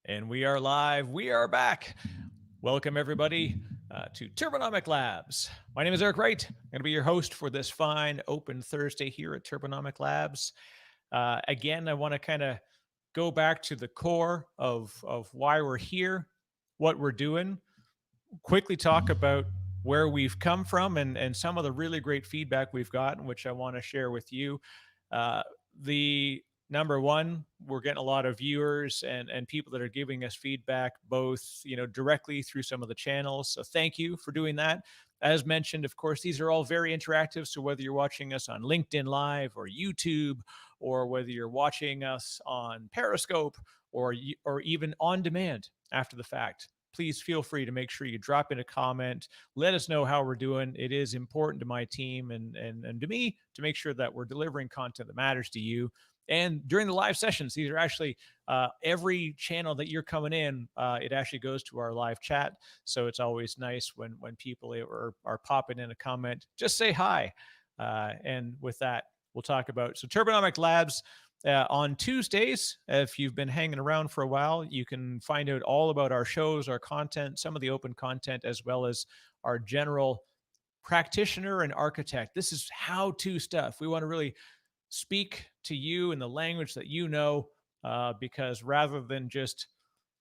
And we are live. We are back. Welcome, everybody, to Turbonomic Labs. My name is Eric Wright. I'm going to be your host for this fine open Thursday here at Turbonomic Labs. Again, I want to kind of go back to the core of why we're here, what we're doing, quickly talk about where we've come from and some of the really great feedback we've gotten, which I want to share with you. Uh, the number one, we're getting a lot of viewers and people that are giving us feedback, both directly through some of the channels. So thank you for doing that. As mentioned, of course, these are all very interactive. So whether you're watching us on LinkedIn Live or YouTube, or whether you're watching us on Periscope or even on demand after the fact, please feel free to make sure you drop in a comment. Let us know how we're doing. It is important to my team and to me to make sure that we're delivering content that matters to you. And during the live sessions, these are actually every channel that you're coming in, it actually goes to our live chat. So it's always nice when people are popping in a comment. Just say hi. And with that, we'll talk about Turbonomic Labs. On Tuesdays, if you've been hanging around for a while, you can find out all about our shows, our content, some of the open content, as well as our general practitioner and architect. This is how-to stuff. We want to really speak to you in the language that you know, because rather than just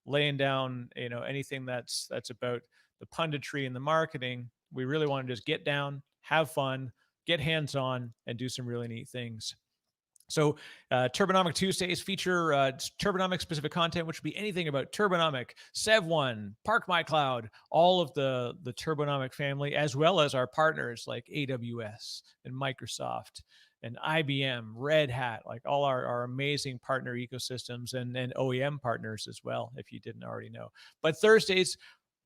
laying down, anything that's about the punditry and the marketing, we really want to just get down, have fun, get hands-on, and do some really neat things. So Turbonomic Tuesdays feature Turbonomic specific content, which would be anything about Turbonomic, Sev1, Park My Cloud, all of the Turbonomic family, as well as our partners like AWS and Microsoft and IBM, Red Hat, like all our amazing partner ecosystems and OEM partners as well, if you didn't already know. But Thursdays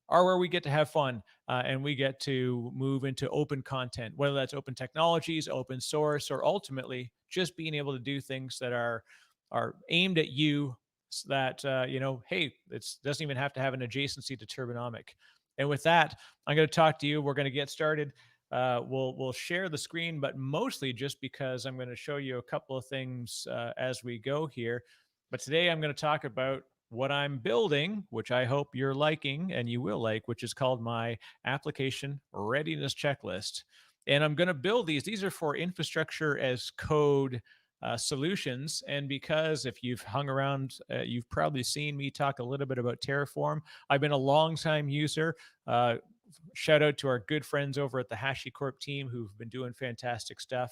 are where we get to have fun and we get to move into open content, whether that's open technologies, open source, or ultimately just being able to do things that are aimed at you, so that hey, it doesn't even have to have an adjacency to Turbonomic. And with that, I'm going to talk to you. We're going to get started. We'll share the screen, but mostly just because I'm going to show you a couple of things as we go here. But today I'm going to talk about what I'm building, which I hope you're liking and you will like, which is called my application readiness checklist. And I'm going to build these. These are for infrastructure as code solutions. And because if you've hung around, you've probably seen me talk a little bit about Terraform. I've been a long-time user. Shout out to our good friends over at the HashiCorp team who've been doing fantastic stuff.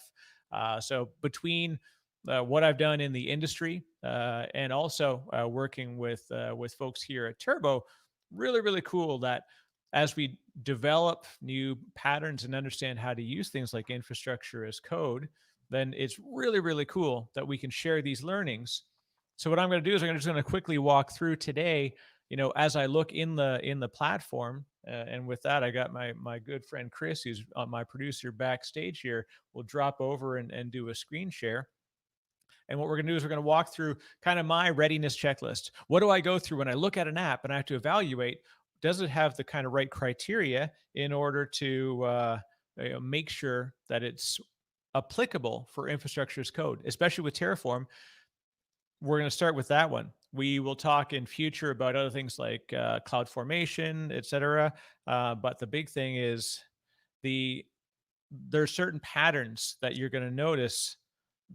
So between what I've done in the industry and also working with folks here at Turbo, really, really cool that as we develop new patterns and understand how to use things like infrastructure as code, then it's really, really cool that we can share these learnings. So what I'm going to do is I'm just going to quickly walk through today, as I look in the platform. And with that, I got my good friend Chris, who's my producer backstage here, will drop over and do a screen share. And what we're going to do is we're going to walk through kind of my readiness checklist. What do I go through when I look at an app and I have to evaluate, does it have the kind of right criteria in order to make sure that it's applicable for infrastructure as code, especially with Terraform? We're going to start with that one. We will talk in future about other things like cloud formation, et cetera. But the big thing is there are certain patterns that you're going to notice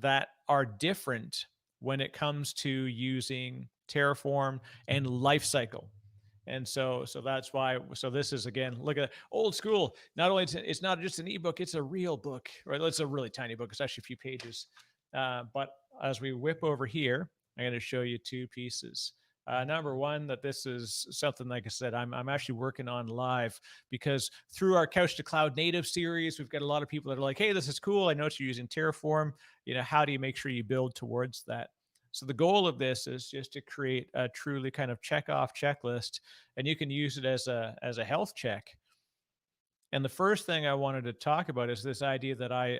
that are different when it comes to using Terraform and lifecycle. And so that's why. So this is, again, look at old school. Not only it's not just an ebook, it's a real book, right? It's a really tiny book. It's actually a few pages. But as we whip over here, I'm going to show you two pieces. Number one, that this is something, like I said, I'm actually working on live, because through our Couch to Cloud Native series, we've got a lot of people that are like, hey, this is cool. I noticed you're using Terraform. How do you make sure you build towards that? So the goal of this is just to create a truly kind of check off checklist, and you can use it as a health check. And the first thing I wanted to talk about is this idea that I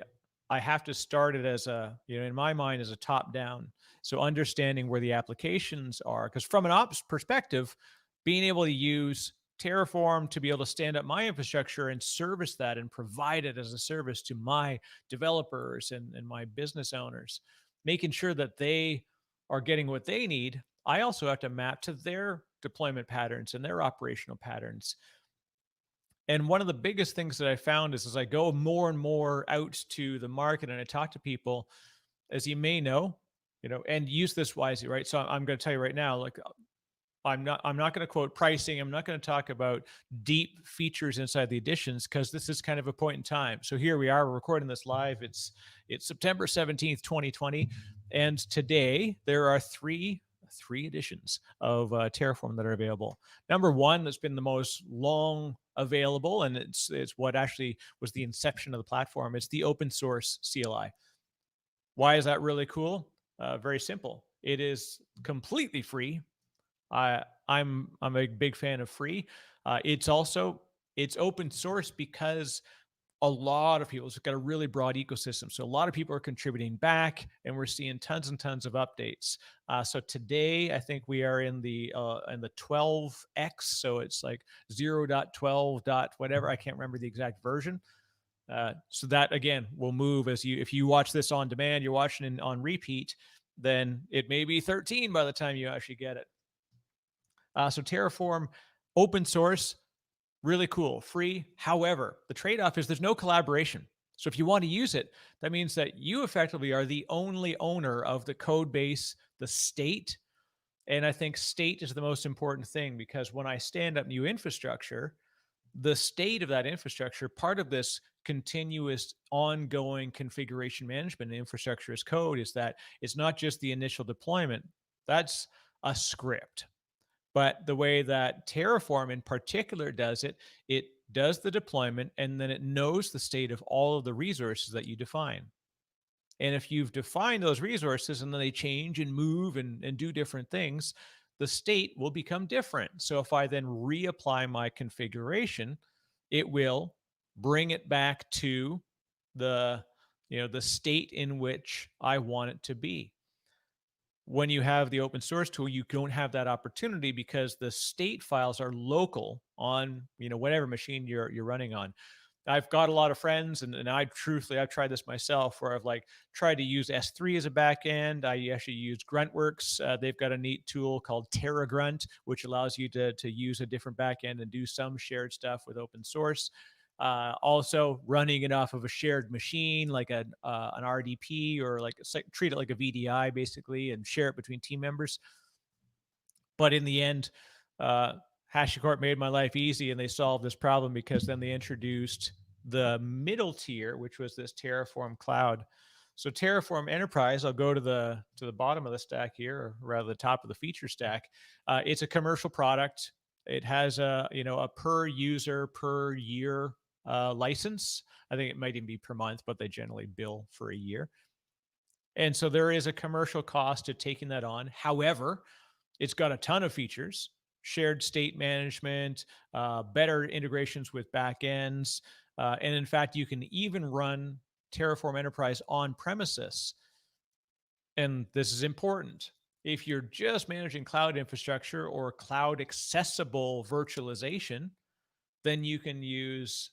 have to start it as in my mind, as a top down. So understanding where the applications are, because from an ops perspective, being able to use Terraform to be able to stand up my infrastructure and service that and provide it as a service to my developers and my business owners, making sure that they are getting what they need. I also have to map to their deployment patterns and their operational patterns. And one of the biggest things that I found is as I go more and more out to the market and I talk to people, as you may know, and use this wisely, right? So I'm going to tell you right now, like I'm not going to quote pricing. I'm not going to talk about deep features inside the editions because this is kind of a point in time. So here we are, we're recording this live. It's September 17th, 2020, and today there are three editions of Terraform that are available. Number one, that's been the most long available, and it's what actually was the inception of the platform. It's the open source CLI. Why is that really cool? Very simple. It is completely free. I'm a big fan of free. It's open source because a lot of people, it's got a really broad ecosystem. So a lot of people are contributing back, and we're seeing tons and tons of updates. So today, I think we are in the 12x. So it's like 0.12 whatever. I can't remember the exact version. So that again will move if you watch this on demand, you're watching it on repeat, then it may be 13 by the time you actually get it. So Terraform, open source, really cool, free. However, the trade-off is there's no collaboration. So if you want to use it, that means that you effectively are the only owner of the code base, the state. And I think state is the most important thing because when I stand up new infrastructure, the state of that infrastructure, part of this continuous ongoing configuration management and infrastructure as code is that it's not just the initial deployment. That's a script. But the way that Terraform in particular does it, it does the deployment and then it knows the state of all of the resources that you define. And if you've defined those resources and then they change and move and do different things, the state will become different. So if I then reapply my configuration, it will bring it back to the the state in which I want it to be. When you have the open source tool, you don't have that opportunity because the state files are local on whatever machine you're running on. I've got a lot of friends, and I've tried this myself, where I've like tried to use S3 as a backend. I actually use Gruntworks. They've got a neat tool called TerraGrunt, which allows you to use a different backend and do some shared stuff with open source. Also running it off of a shared machine like an RDP or treat it like a VDI basically and share it between team members. But in the end, HashiCorp made my life easy and they solved this problem because then they introduced the middle tier, which was this Terraform Cloud. So Terraform Enterprise, I'll go to the bottom of the stack here, or rather the top of the feature stack. It's a commercial product. It has a per user per year license. I think it might even be per month, but they generally bill for a year. And so there is a commercial cost to taking that on. However, it's got a ton of features, shared state management, better integrations with backends. And in fact, you can even run Terraform Enterprise on premises. And this is important. If you're just managing cloud infrastructure or cloud accessible virtualization, then you can use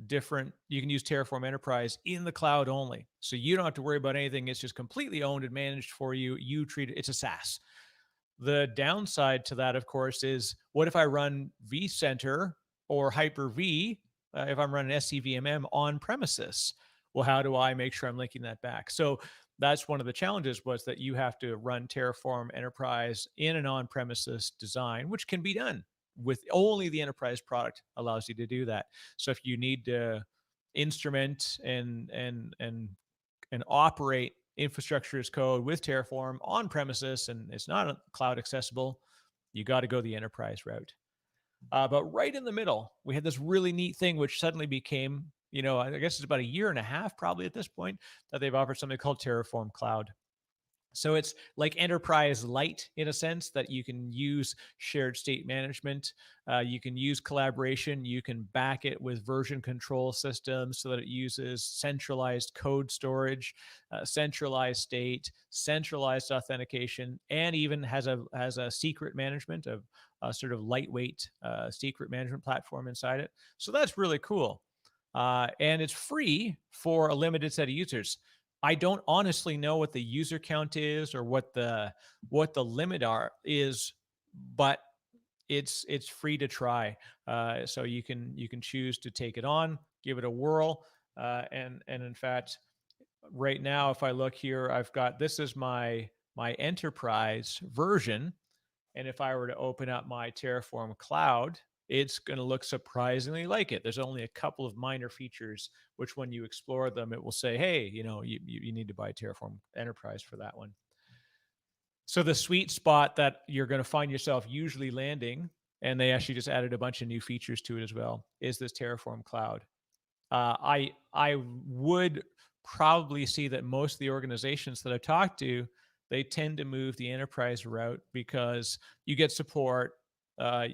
Terraform Enterprise in the cloud only. So you don't have to worry about anything. It's just completely owned and managed for you. You treat it, it's a SaaS. The downside to that, of course, is what if I run vCenter or Hyper-V, if I'm running SCVMM on premises? Well, how do I make sure I'm linking that back? So that's one of the challenges, was that you have to run Terraform Enterprise in an on-premises design, which can be done with only the enterprise product allows you to do that. So if you need to instrument and operate infrastructure as code with Terraform on premises and it's not cloud accessible, you got to go the enterprise route. But right in the middle, we had this really neat thing, which suddenly became, I guess it's about a year and a half probably at this point, that they've offered something called Terraform Cloud. So it's like enterprise light in a sense, that you can use shared state management. You can use collaboration. You can back it with version control systems so that it uses centralized code storage, centralized state, centralized authentication, and even has a secret management of a sort of lightweight secret management platform inside it. So that's really cool. And it's free for a limited set of users. I don't honestly know what the user count is or what the limit is, but it's free to try. So you can choose to take it on, give it a whirl, and in fact, right now, if I look here, I've got this is my enterprise version, and if I were to open up my Terraform cloud, it's going to look surprisingly like it. There's only a couple of minor features, which when you explore them, it will say, hey, you need to buy Terraform Enterprise for that one. So the sweet spot that you're going to find yourself usually landing, and they actually just added a bunch of new features to it as well, is this Terraform cloud. I would probably see that most of the organizations that I've talked to, they tend to move the enterprise route because you get support.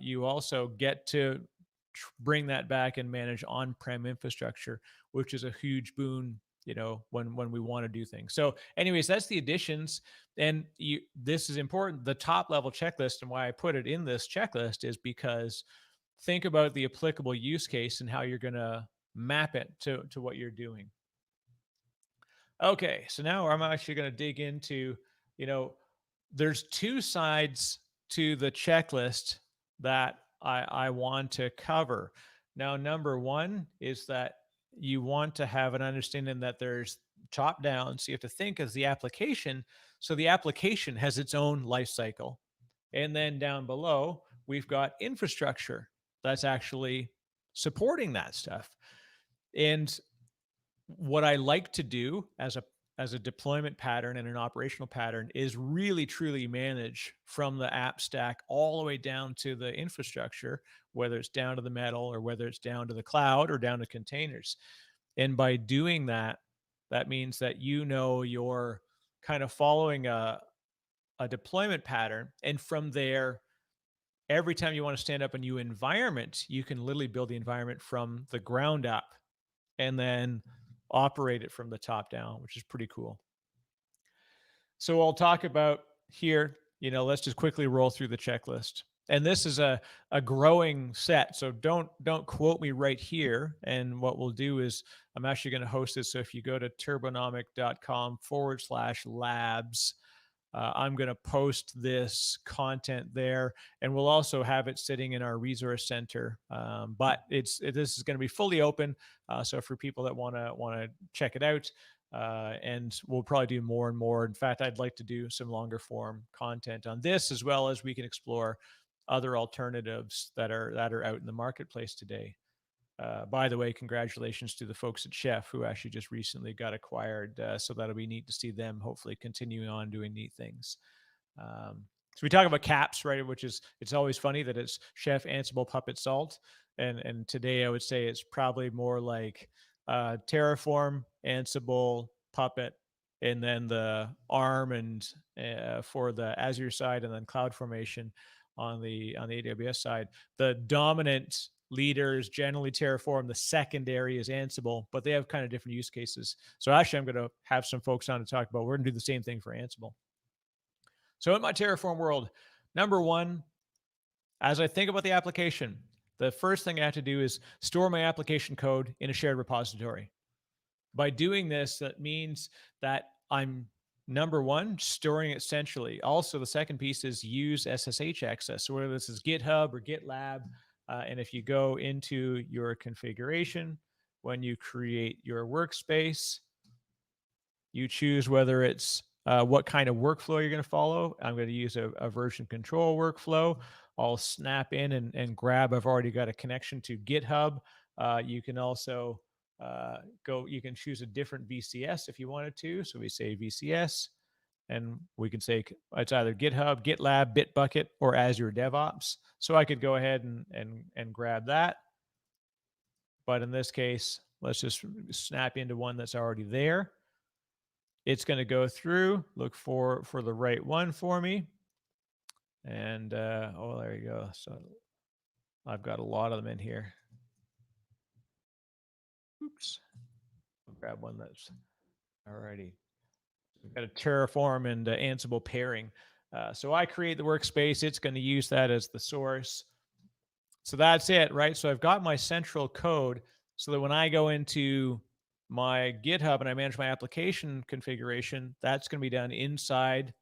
You also get to bring that back and manage on-prem infrastructure, which is a huge boon. When we want to do things. So, anyways, that's the additions, and this is important. The top level checklist, and why I put it in this checklist is because think about the applicable use case and how you're going to map it to what you're doing. Okay, so now I'm actually going to dig into, you know, there's two sides to the checklist that I want to cover. Now, number one is that you want to have an understanding that there's top down. So you have to think as the application. So the application has its own life cycle. And then down below, we've got infrastructure that's actually supporting that stuff. And what I like to do as a deployment pattern and an operational pattern is really truly manage from the app stack all the way down to the infrastructure, whether it's down to the metal or whether it's down to the cloud or down to containers. And by doing that, that means that you're kind of following a deployment pattern. And from there, every time you want to stand up a new environment, you can literally build the environment from the ground up and then operate it from the top down, which is pretty cool. So I'll talk about here, let's just quickly roll through the checklist. And this is a growing set. So don't quote me right here. And what we'll do is I'm actually going to host this. So if you go to turbonomic.com/labs, I'm going to post this content there, and we'll also have it sitting in our resource center. But this is going to be fully open, so for people that want to check it out, and we'll probably do more and more. In fact, I'd like to do some longer form content on this, as well as we can explore other alternatives that are out in the marketplace today. By the way, congratulations to the folks at Chef who actually just recently got acquired. So that'll be neat to see them hopefully continuing on doing neat things. So we talk about caps, right? Which is, it's always funny that it's Chef, Ansible, Puppet, Salt. And today I would say it's probably more like Terraform, Ansible, Puppet, and then the ARM and for the Azure side, and then CloudFormation on the AWS side. The dominant leaders generally Terraform. The secondary is Ansible, but they have kind of different use cases. So actually, I'm going to have some folks on to talk about. We're going to do the same thing for Ansible. So in my Terraform world, number one, as I think about the application, the first thing I have to do is store my application code in a shared repository. By doing this, that means that I'm number one, storing it centrally. Also, the second piece is use SSH access. So whether this is GitHub or GitLab, and if you go into your configuration, when you create your workspace, you choose whether it's what kind of workflow you're going to follow. I'm going to use a version control workflow. I'll snap in and grab. I've already got a connection to GitHub. You can also you can choose a different VCS if you wanted to. So we say VCS, and we can say it's either GitHub, GitLab, Bitbucket, or Azure DevOps. So I could go ahead and grab that. But in this case, let's just snap into one that's already there. It's going to go through, look for the right one for me. And oh, there you go. So I've got a lot of them in here. Oops. I'll grab one that's already. We've got a Terraform and Ansible pairing. So I create the workspace. It's going to use that as the source. So that's it, right? So I've got my central code so that when I go into my GitHub and I manage my application configuration, that's going to be done inside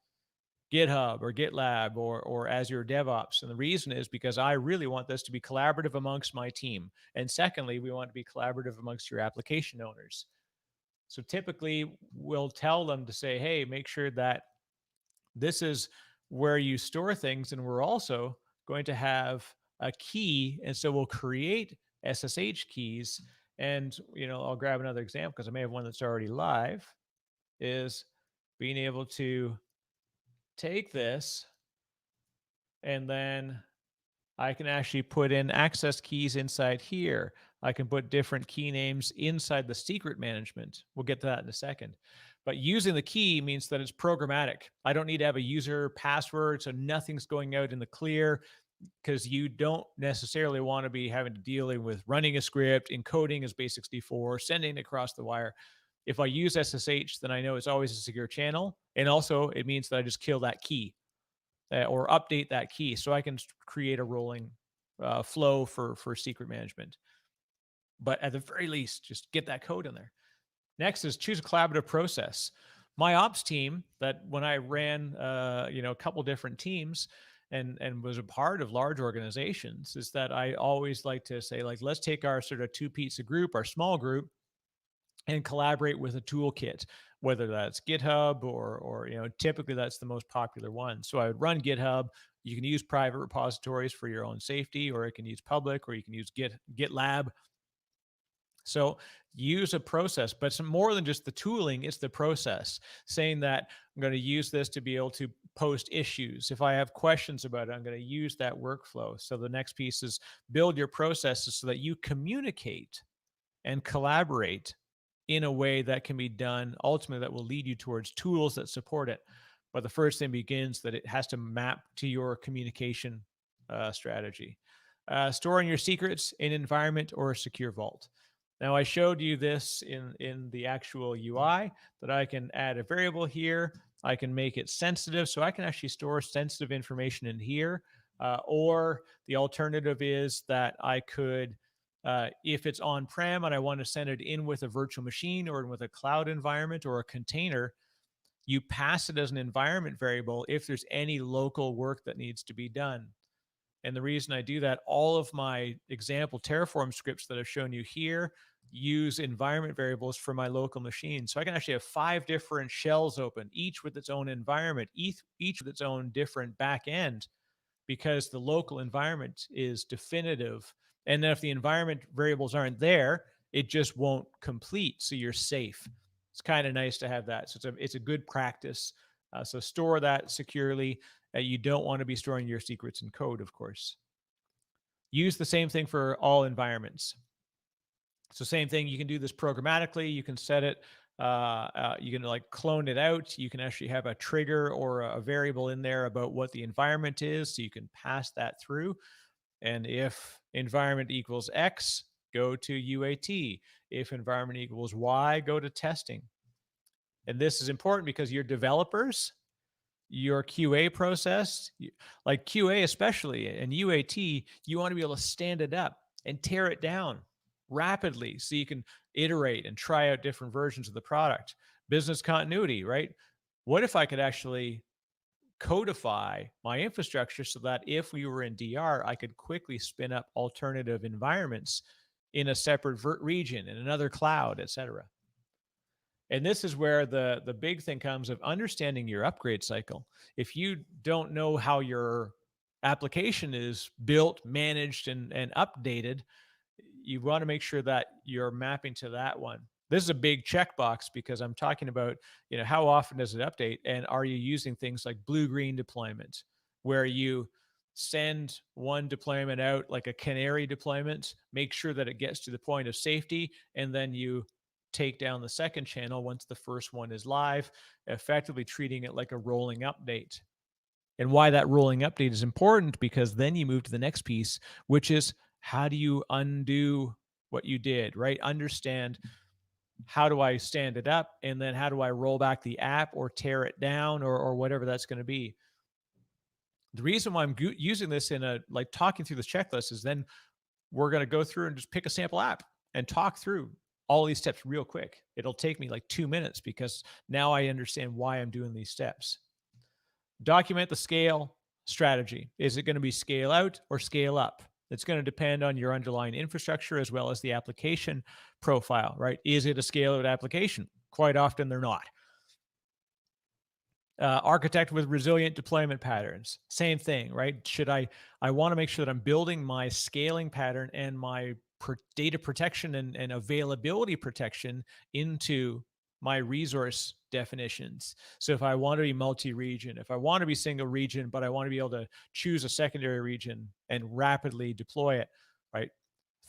GitHub or GitLab or Azure DevOps. And the reason is because I really want this to be collaborative amongst my team. And secondly, we want to be collaborative amongst your application owners. So typically we'll tell them to say, hey, make sure that this is where you store things. And we're also going to have a key. And so we'll create SSH keys. And, I'll grab another example because I may have one that's already live, is being able to take this and then I can actually put in access keys inside here. I can put different key names inside the secret management. We'll get to that in a second. But using the key means that it's programmatic. I don't need to have a user password, so nothing's going out in the clear, because you don't necessarily want to be having to dealing with running a script, encoding as base64, sending it across the wire. If I use SSH, then I know it's always a secure channel. And also it means that I just kill that key or update that key so I can create a rolling flow for secret management. But at the very least, just get that code in there. Next is choose a collaborative process. My ops team, that when I ran a couple different teams and was a part of large organizations, is that I always like to say, like, let's take our sort of two pizza group, our small group, and collaborate with a toolkit, whether that's GitHub or typically that's the most popular one. So I would run GitHub. You can use private repositories for your own safety, or it can use public, or you can use GitLab. So use a process, but it's more than just the tooling, it's the process, saying that I'm going to use this to be able to post issues. If I have questions about it, I'm going to use that workflow. So the next piece is build your processes so that you communicate and collaborate in a way that can be done ultimately that will lead you towards tools that support it. But the first thing begins that it has to map to your communication strategy. Storing your secrets in environment or a secure vault. Now I showed you this in the actual UI, that I can add a variable here. I can make it sensitive, so I can actually store sensitive information in here. Or the alternative is that I could, if it's on-prem and I want to send it in with a virtual machine or with a cloud environment or a container, you pass it as an environment variable if there's any local work that needs to be done. And the reason I do that, all of my example Terraform scripts that I've shown you here use environment variables for my local machine. So I can actually have 5 different shells open, each with its own environment, each with its own different back end, because the local environment is definitive. And then if the environment variables aren't there, it just won't complete. So you're safe. It's kind of nice to have that. So it's a good practice. So store that securely. You don't want to be storing your secrets in code, of course. Use the same thing for all environments. So same thing, you can do this programmatically. You can set it, you can like clone it out. You can actually have a trigger or a variable in there about what the environment is. So you can pass that through. And if environment equals X, go to UAT. If environment equals Y, go to testing. And this is important because your developers, your QA process, like QA especially, and UAT, you want to be able to stand it up and tear it down rapidly so you can iterate and try out different versions of the product. Business continuity, right? What if I could actually codify my infrastructure so that if we were in DR, I could quickly spin up alternative environments in a separate region, in another cloud, et cetera. And this is where the big thing comes of understanding your upgrade cycle. If you don't know how your application is built, managed, and updated, you want to make sure that you're mapping to that one. This is a big checkbox because I'm talking about, how often does it update? And are you using things like blue-green deployment, where you send one deployment out like a canary deployment, make sure that it gets to the point of safety, and then you take down the second channel once the first one is live, effectively treating it like a rolling update. And why that rolling update is important, because then you move to the next piece, which is how do you undo what you did, right? Understand, how do I stand it up? And then how do I roll back the app or tear it down or whatever that's going to be? The reason why I'm using this in a, like talking through this checklist, is then we're going to go through and just pick a sample app and talk through all these steps real quick. It'll take me like 2 minutes because now I understand why I'm doing these steps. Document the scale strategy. Is it going to be scale out or scale up? It's going to depend on your underlying infrastructure as well as the application profile, right? Is it a scale out application? Quite often they're not. Architect with resilient deployment patterns. Same thing, right? I want to make sure that I'm building my scaling pattern and my data protection and availability protection into my resource definitions. So if I want to be multi-region, if I want to be single region, but I want to be able to choose a secondary region and rapidly deploy it, right?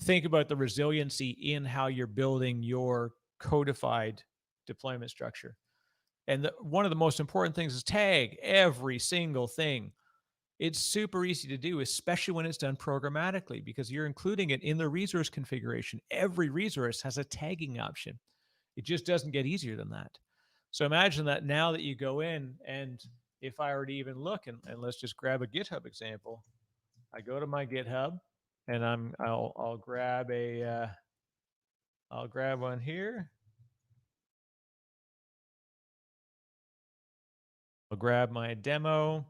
Think about the resiliency in how you're building your codified deployment structure. And one of the most important things is tag every single thing. It's super easy to do, especially when it's done programmatically, because you're including it in the resource configuration. Every resource has a tagging option. It just doesn't get easier than that. So imagine that now that you go in, and if I were to even look, and let's just grab a GitHub example. I go to my GitHub, and I'll grab I'll grab one here. I'll grab my demo,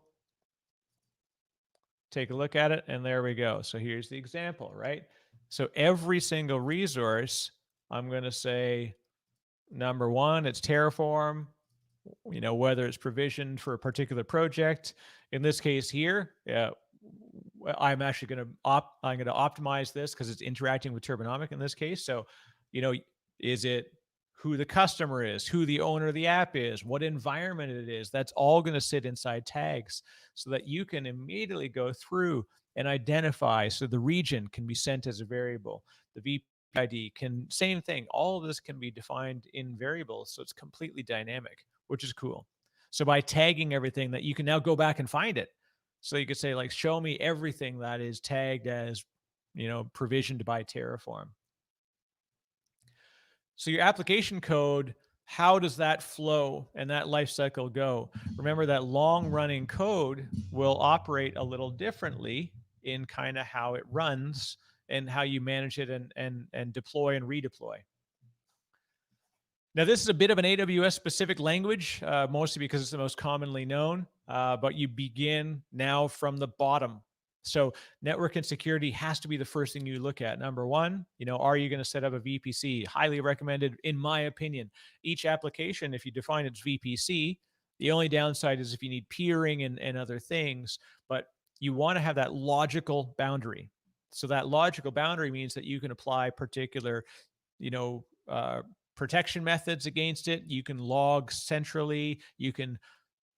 take a look at it, and there we go. So here's the example, right? So every single resource, I'm going to say, number one, it's Terraform, whether it's provisioned for a particular project. In this case here, I'm actually going to I'm going to optimize this because it's interacting with Turbonomic in this case. So, is it who the customer is, who the owner of the app is, what environment it is? That's all going to sit inside tags so that you can immediately go through and identify. So the region can be sent as a variable. The VP ID can, same thing. All of this can be defined in variables. So it's completely dynamic, which is cool. So by tagging everything, that you can now go back and find it. So you could say, like, show me everything that is tagged as, provisioned by Terraform. So your application code, how does that flow and that life cycle go? Remember that long running code will operate a little differently in kind of how it runs and how you manage it and deploy and redeploy. Now, this is a bit of an AWS specific language, mostly because it's the most commonly known, but you begin now from the bottom. So network and security has to be the first thing you look at. Number one, are you going to set up a VPC? Highly recommended, in my opinion. Each application, if you define its VPC, the only downside is if you need peering and other things, but you want to have that logical boundary. So that logical boundary means that you can apply particular, protection methods against it. You can log centrally. You can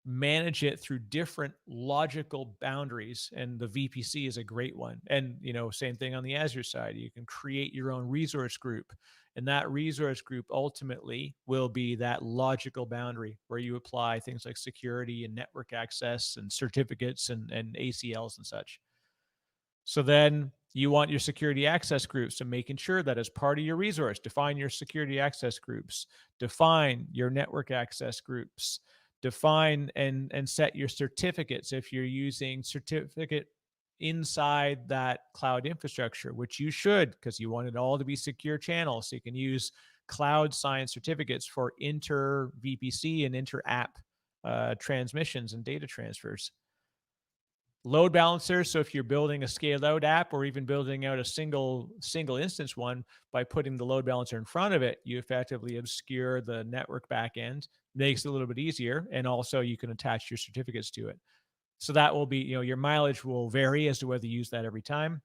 manage it through different logical boundaries, and the VPC is a great one. And same thing on the Azure side. You can create your own resource group, and that resource group ultimately will be that logical boundary where you apply things like security and network access and certificates and ACLs and such. So then you want your security access groups, so making sure that as part of your resource, define your security access groups, define your network access groups, define and set your certificates if you're using certificate inside that cloud infrastructure, which you should, because you want it all to be secure channels. So you can use cloud signed certificates for inter VPC and inter app transmissions and data transfers. Load balancer. So if you're building a scaled out app or even building out a single instance one, by putting the load balancer in front of it, you effectively obscure the network backend, makes it a little bit easier. And also you can attach your certificates to it. So that will be, your mileage will vary as to whether you use that every time.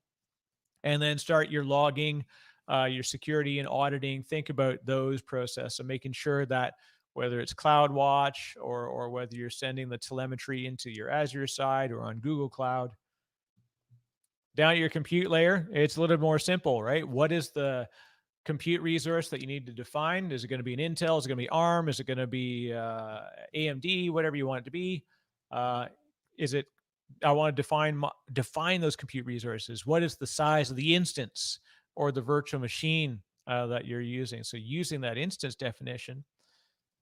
And then start your logging, your security and auditing. Think about those processes. So making sure that whether it's CloudWatch or whether you're sending the telemetry into your Azure side or on Google Cloud. Down at your compute layer, it's a little more simple, right? What is the compute resource that you need to define? Is it going to be an Intel? Is it going to be ARM? Is it going to be AMD? Whatever you want it to be. I want to define those compute resources. What is the size of the instance or the virtual machine that you're using? So using that instance definition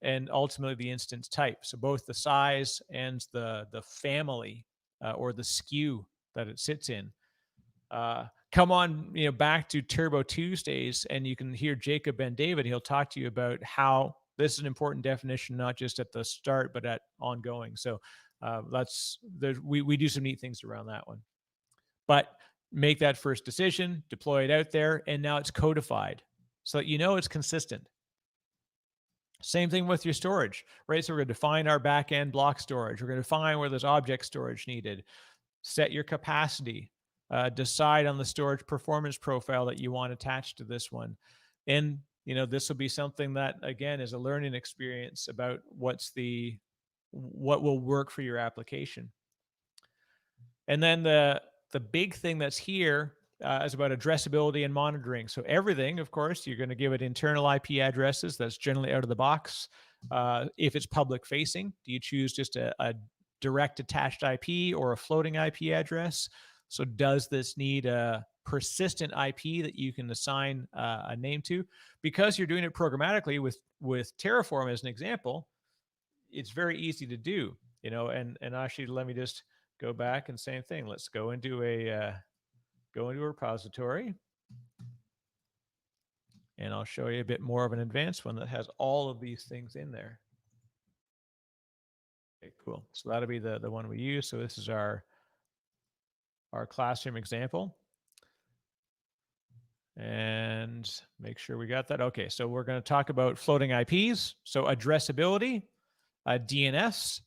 and ultimately the instance type. So both the size and the family or the SKU that it sits in come on, back to Turbo Tuesdays, and you can hear Jacob Ben David. He'll talk to you about how this is an important definition, not just at the start, but at ongoing. So we do some neat things around that one. But make that first decision, deploy it out there, and now it's codified so that it's consistent. Same thing with your storage, right? So we're going to define our backend block storage. We're going to define where there's object storage needed. Set your capacity. Decide on the storage performance profile that you want attached to this one. And, this will be something that, again, is a learning experience about what will work for your application. And then the big thing that's here is about addressability and monitoring. So everything, of course, you're going to give it internal IP addresses. That's generally out of the box. If it's public facing, do you choose just a direct attached IP or a floating IP address? So does this need a persistent IP that you can assign a name to? Because you're doing it programmatically with Terraform as an example, it's very easy to do, and actually let me just go back and same thing. Let's go into a repository, and I'll show you a bit more of an advanced one that has all of these things in there. Okay, cool. So that'll be the one we use. So this is our classroom example. And make sure we got that. Okay, so we're going to talk about floating IPs. So addressability, DNS.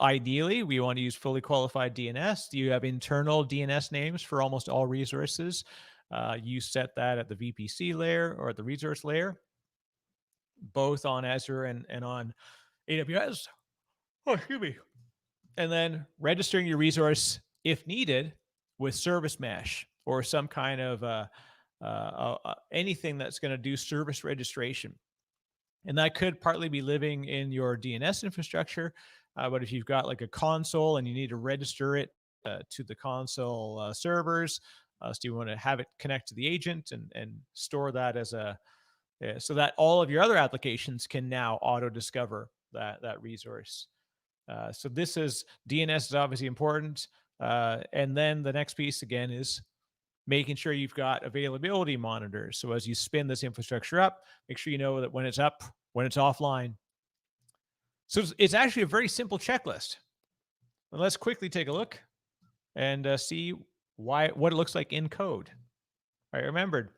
Ideally, we want to use fully qualified DNS. Do you have internal DNS names for almost all resources? You set that at the VPC layer or at the resource layer, both on Azure and on AWS. Oh, excuse me. And then registering your resource, if needed, with service mesh or some kind of anything that's going to do service registration. And that could partly be living in your DNS infrastructure. But if you've got like a console and you need to register it to the console servers, so you want to have it connect to the agent and store that as so that all of your other applications can now auto discover that resource. So this is DNS is obviously important. And then the next piece again is making sure you've got availability monitors. So as you spin this infrastructure up, make sure you know that when it's up, when it's offline. So it's actually a very simple checklist. And let's quickly take a look and see what it looks like in code. All right, remembered,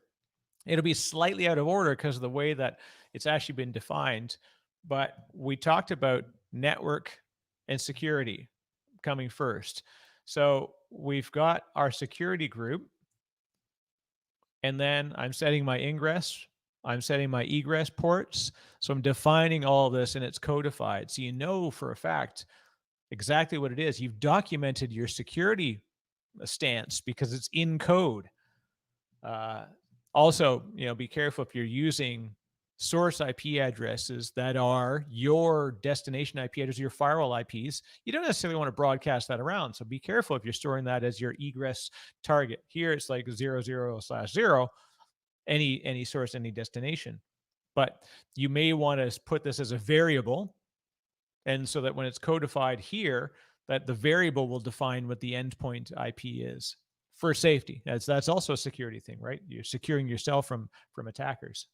it'll be slightly out of order because of the way that it's actually been defined. But we talked about network and security coming first. So we've got our security group. And then I'm setting my ingress. I'm setting my egress ports. So I'm defining all of this and it's codified. So you know for a fact exactly what it is. You've documented your security stance because it's in code. Also, be careful if you're using source IP addresses that are your destination IP address, your firewall IPs. You don't necessarily want to broadcast that around. So be careful if you're storing that as your egress target. Here it's like 00/0, any source, any destination. But you may want to put this as a variable. And so that when it's codified here, that the variable will define what the endpoint IP is for safety. That's also a security thing, right? You're securing yourself from attackers.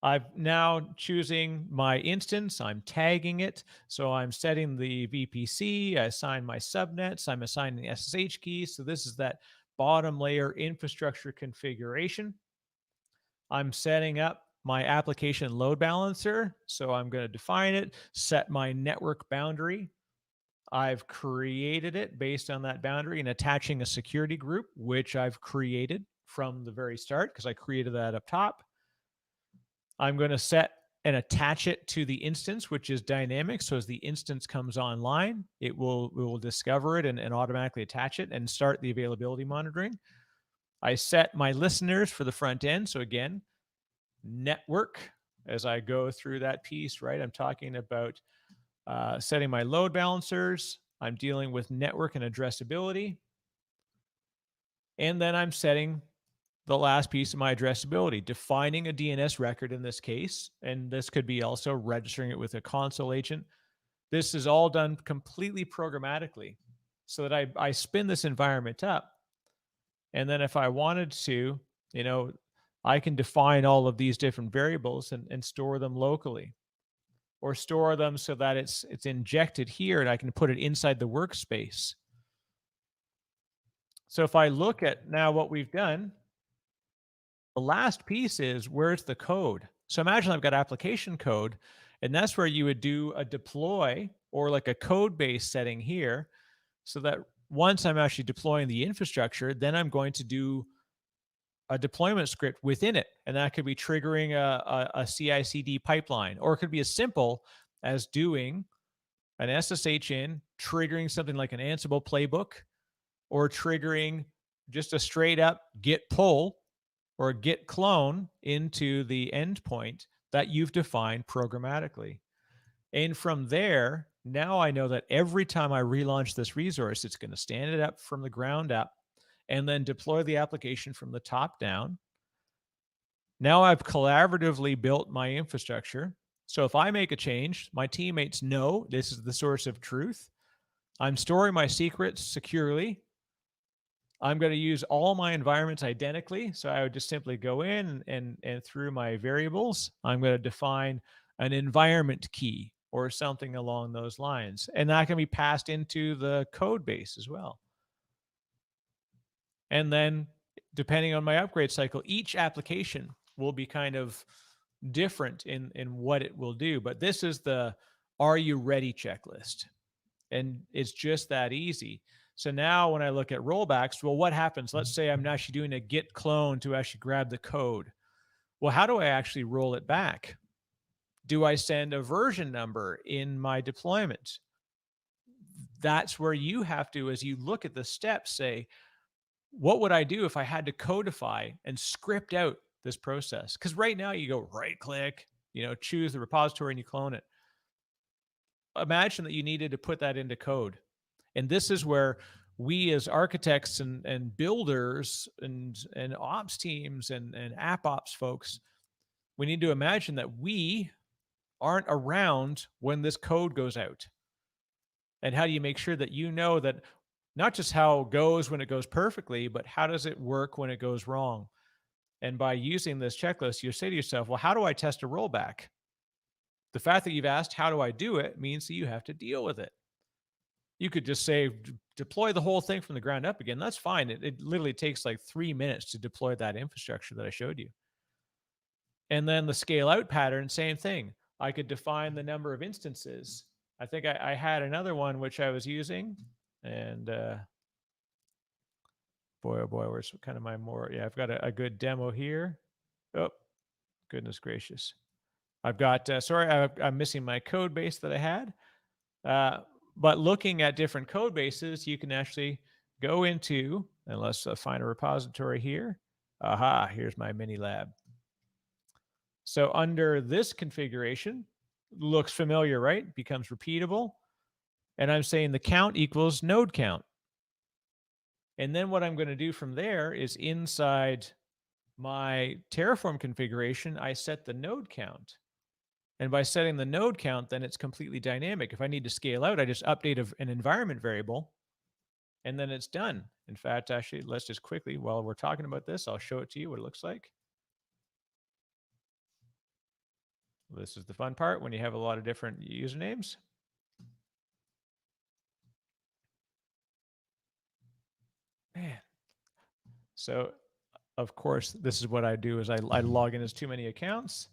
I'm now choosing my instance. I'm tagging it. So I'm setting the VPC. I assign my subnets. I'm assigning the SSH keys. So this is that bottom layer infrastructure configuration. I'm setting up my application load balancer. So I'm going to define it, set my network boundary. I've created it based on that boundary and attaching a security group, which I've created from the very start because I created that up top. I'm going to set and attach it to the instance, which is dynamic. So as the instance comes online, we will discover it and automatically attach it and start the availability monitoring. I set my listeners for the front end. So again, network, as I go through that piece, right? I'm talking about setting my load balancers. I'm dealing with network and addressability. And then I'm setting the last piece of my addressability, defining a DNS record in this case. And this could be also registering it with a console agent. This is all done completely programmatically so that I spin this environment up. And then if I wanted to, I can define all of these different variables and store them locally, or store them so that it's injected here and I can put it inside the workspace. So if I look at now what we've done, the last piece is, where's the code? So imagine I've got application code, and that's where you would do a deploy or like a code base setting here, so that once I'm actually deploying the infrastructure, then I'm going to do a deployment script within it. And that could be triggering a CI/CD pipeline, or it could be as simple as doing an SSH in, triggering something like an Ansible playbook, or triggering just a straight up git pull or git clone into the endpoint that you've defined programmatically. And from there, now I know that every time I relaunch this resource, it's going to stand it up from the ground up and then deploy the application from the top down. Now I've collaboratively built my infrastructure. So if I make a change, my teammates know this is the source of truth. I'm storing my secrets securely. I'm going to use all my environments identically. So I would just simply go in and through my variables, I'm going to define an environment key or something along those lines. And that can be passed into the code base as well. And then depending on my upgrade cycle, each application will be kind of different in what it will do. But this is the "Are you ready?" checklist. And it's just that easy. So now when I look at rollbacks, well, what happens? Let's say I'm actually doing a git clone to actually grab the code. Well, how do I actually roll it back? Do I send a version number in my deployment? That's where you have to, as you look at the steps, say, what would I do if I had to codify and script out this process? Because right now you go right click, choose the repository and you clone it. Imagine that you needed to put that into code. And this is where we as architects and builders and ops teams and app ops folks, we need to imagine that we aren't around when this code goes out. And how do you make sure that that not just how it goes when it goes perfectly, but how does it work when it goes wrong? And by using this checklist, you say to yourself, well, how do I test a rollback? The fact that you've asked, how do I do it, means that you have to deal with it. You could just say, deploy the whole thing from the ground up again. That's fine. It literally takes like 3 minutes to deploy that infrastructure that I showed you. And then the scale out pattern, same thing. I could define the number of instances. I think I had another one which I was using, and boy, oh boy, where's kind of my more, yeah, I've got a good demo here. Oh, goodness gracious. I've got, sorry, I'm missing my code base that I had. But looking at different code bases, you can actually go into, and let's find a repository here. Aha, here's my mini lab. So under this configuration, looks familiar, right? Becomes repeatable. And I'm saying the count equals node count. And then what I'm going to do from there is inside my Terraform configuration, I set the node count. And by setting the node count, then it's completely dynamic. If I need to scale out, I just update an environment variable, and then it's done. In fact, actually, let's just quickly, while we're talking about this, I'll show it to you what it looks like. This is the fun part when you have a lot of different usernames. Man. So, of course, this is what I do is I log in as too many accounts.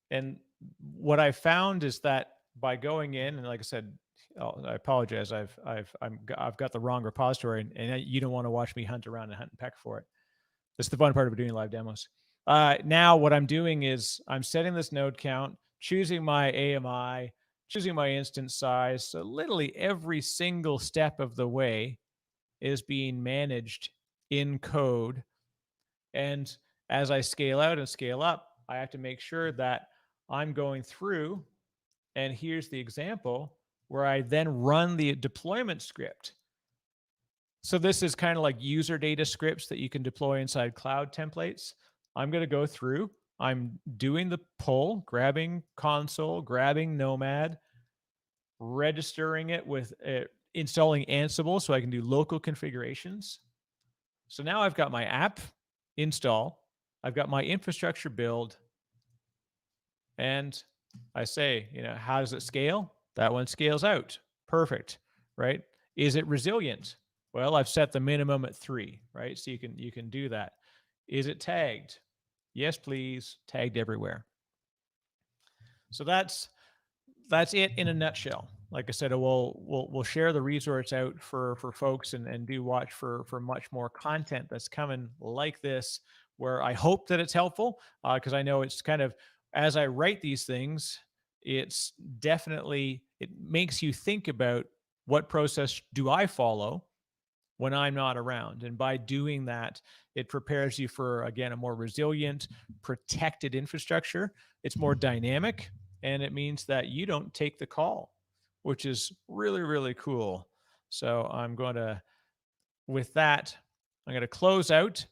And what I found is that by going in, and like I said, I apologize, I've got the wrong repository, and you don't want to watch me hunt around and hunt and peck for it. That's the fun part of doing live demos. Now what I'm doing is I'm setting this node count, choosing my AMI, choosing my instance size. So literally every single step of the way is being managed in code. And as I scale out and scale up, I have to make sure that I'm going through, and here's the example where I then run the deployment script. So this is kind of like user data scripts that you can deploy inside cloud templates. I'm going to go through, I'm doing the pull, grabbing console, grabbing Nomad, registering it with installing Ansible so I can do local configurations. So now I've got my app install, I've got my infrastructure build, and I say, how does it scale? That one scales out. Perfect, right? Is it resilient? Well, I've set the minimum at 3, right? So you can do that. Is it tagged? Yes, please. Tagged everywhere. So that's it in a nutshell. Like I said, we'll share the resource out for folks, and do watch for much more content that's coming like this, where I hope that it's helpful, because I know it's kind of, as I write these things, it's definitely, it makes you think about what process do I follow when I'm not around. And by doing that, it prepares you for, again, a more resilient, protected infrastructure. It's more dynamic, and it means that you don't take the call, which is really, really cool. So with that, I'm going to close out.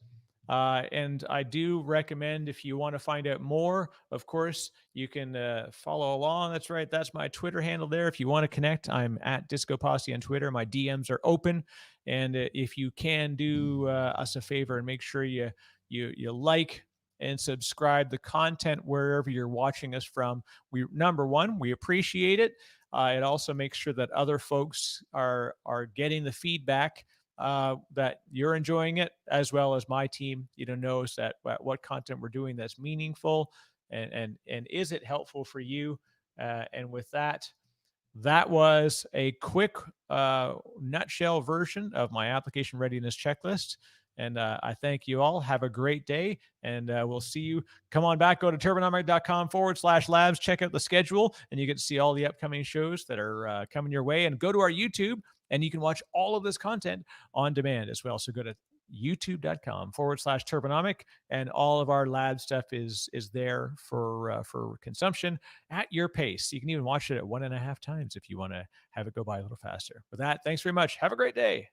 And I do recommend, if you want to find out more, of course, you can follow along. That's right. That's my Twitter handle there. If you want to connect, I'm at Disco Posse on Twitter. My DMs are open. And if you can do us a favor and make sure you like and subscribe the content wherever you're watching us from. Number one, we appreciate it. It also makes sure that other folks are getting the feedback, that you're enjoying it, as well as my team, knows that what content we're doing that's meaningful, and is it helpful for you. And with that, that was a quick nutshell version of my application readiness checklist. And I thank you all. Have a great day. And we'll see you. Come on back. Go to turbonomic.com/labs. Check out the schedule, and you get to see all the upcoming shows that are coming your way. And go to our YouTube, and you can watch all of this content on demand as well. So go to youtube.com/turbonomic, and all of our lab stuff is there for consumption at your pace. You can even watch it at 1.5 times if you want to have it go by a little faster. With that, thanks very much. Have a great day.